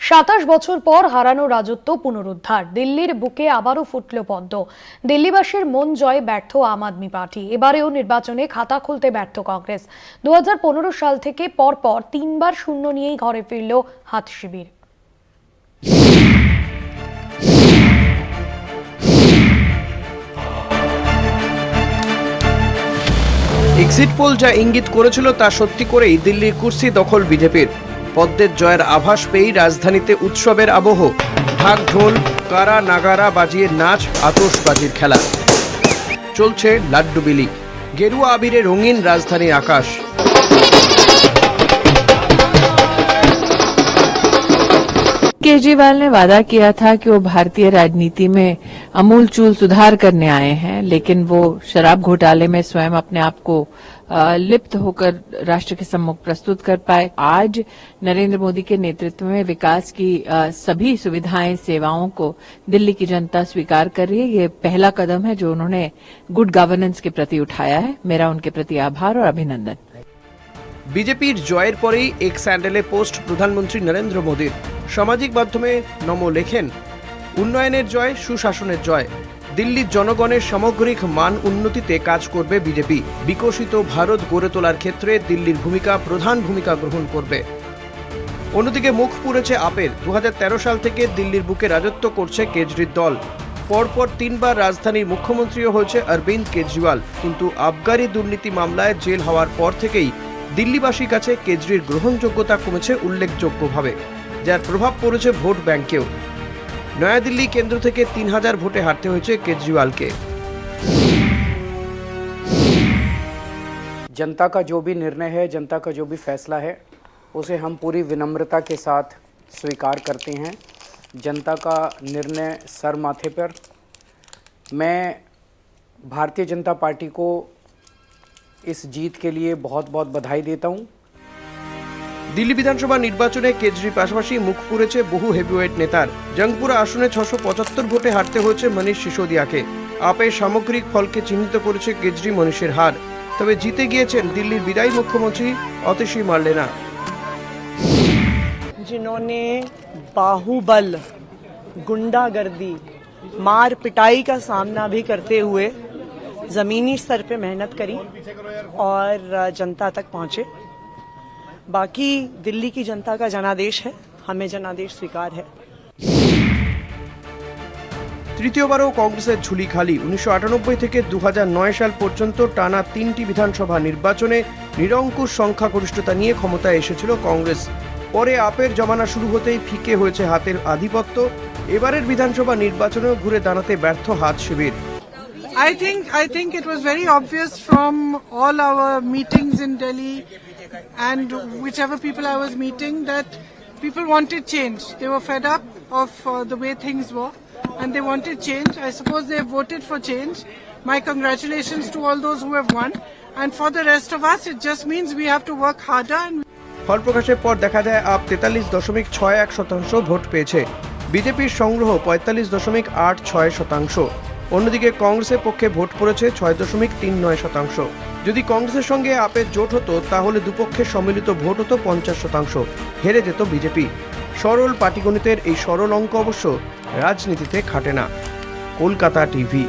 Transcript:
27 বছর পর হারানো রাজত্ব পুনরুদ্ধার। দিল্লির বুকে আবারও ফুটল পদ্ম। দিল্লিবাসীর মন জয়ে ব্যর্থ আম আদমি পার্টি। এবারেও নির্বাচনে খাতা খুলতে ব্যর্থ কংগ্রেস। 2015 সাল থেকে পরপর 3 বার শূন্য নিয়েই ঘরে ফিরল হাত শিবির। এক্সিট পোল যা ইঙ্গিত করেছিল তা সত্যি করেই দিল্লির কুর্সি দখল বিজেপির। পদ্মের জয়ের আভাস পেয়েই রাজধানীতে উৎসবের আবহ। ঢাক ঢোল, কারা নাগারা বাজিয়ে নাচ, আতশবাজির খেলা। চলছে লাড্ডু বিলি। গেরুয়া আবিরে রঙিন রাজধানীর আকাশ। केजरीवाल ने वादा किया था कि वो भारतीय राजनीति में अमूलचूल सुधार करने आए हैं, लेकिन वो शराब घोटाले में स्वयं अपने आप को लिप्त होकर राष्ट्र के सम्मुख प्रस्तुत कर पाए। आज नरेंद्र मोदी के नेतृत्व में विकास की सभी सुविधाएं, सेवाओं को दिल्ली की जनता स्वीकार कर रही है। ये पहला कदम है जो उन्होंने गुड गवर्नेंस के प्रति उठाया है। मेरा उनके प्रति आभार और अभिनंदन। বিজেপির জয়ের পরেই এক স্যান্ডেলে পোস্ট প্রধানমন্ত্রী নরেন্দ্র মোদীর। সামাজিক মাধ্যমে নমো লেখেন, উন্নয়নের জয়, সুশাসনের জয়। দিল্লির জনগণের সামগ্রিক মান উন্নতিতে কাজ করবে বিজেপি। বিকশিত ভারত গড়ে তোলার ক্ষেত্রে দিল্লির প্রধান ভূমিকা গ্রহণ করবে। অন্যদিকে মুখ পুড়েছে আপের। 2013 সাল থেকে দিল্লির বুকে রাজত্ব করছে কেজরির দল। পরপর 3 বার রাজধানীর মুখ্যমন্ত্রীও হয়েছে অরবিন্দ কেজরিওয়াল। কিন্তু আবগারি দুর্নীতি মামলায় জেল হওয়ার পর থেকেই দিল্লিবাসীর কাছে কেজরির গ্রহণযোগ্যতা কমেছে উল্লেখযোগ্যভাবে, যার প্রভাব পড়েছে ভোট ব্যাংকেও। নয়াদিল্লি কেন্দ্র থেকে 3000 ভোটে হারতে হয়েছে केजरीवाल के। जनता का जो भी निर्णय है, जनता का जो भी फैसला है, उसे हम पूरी विनम्रता के साथ स्वीकार करते हैं। जनता का निर्णय सर माथे पर। मैं भारतीय जनता पार्टी को इस जीत के लिए बहुत बहुत बधाई देता हूँ। দিল্লি বিধানসভা নির্বাচনে কেজরির পাশাপাশি মুখ পুড়েছে বহু হেভিওয়েট নেতার। জংপুরা আসনে 675 ভোটে হারতে হয়েছে মনীষ সিসোদিয়াকে। আপের সামগ্রিক ফলকে চিহ্নিত করেছে কেজরি মনীষের হার। তবে জিতে গিয়েছেন দিল্লির বিদায়ী মুখ্যমন্ত্রী অতিশী মার্লেনা। जिन्होंने बाहुबल, गुंडागर्दी, मार पिटाई का सामना भी करते हुए जमीनी स्तर पे मेहनत करी और जनता तक पहुंचे। बाकी दिल्ली की जनता का जनादेश है, हमें जनादेश स्वीकार है। তৃতীয়বারও কংগ্রেসের ঝুলি খালি। 1998 থেকে 2009 সাল পর্যন্ত টানা 3টি বিধানসভা নির্বাচনে নিরঙ্কুশ সংখ্যাগরিষ্ঠতা নিয়ে ক্ষমতায় এসেছিল কংগ্রেস। পরে আপের জমানা শুরু হতেই ফিকে হয়েছে হাতের আধিপত্য। এবারের বিধানসভা নির্বাচনেও ঘুরে দাঁড়াতে ব্যর্থ হাত শিবির। I think it was very obvious from all our meetings in Delhi and whichever people I was meeting that people wanted change. They were fed up of the way things were and they wanted change. I suppose they voted for change. My congratulations to all those who have won, and for the rest of us it just means we have to work harder. ফল প্রকাশের পর দেখা যায় up 43.61% vote পেয়েছে। বিজেপির সংগ্রহ 45.86%। অন্যদিকে কংগ্রেসের পক্ষে ভোট পড়েছে 6.39%। যদি কংগ্রেসের সঙ্গে আপের জোট হতো তাহলে দুপক্ষের সম্মিলিত ভোট হতো 50%। হেরে যেত বিজেপি। সরল পাটিগণিতের এই সরল অঙ্ক অবশ্য রাজনীতিতে খাটে না। কলকাতা টিভি।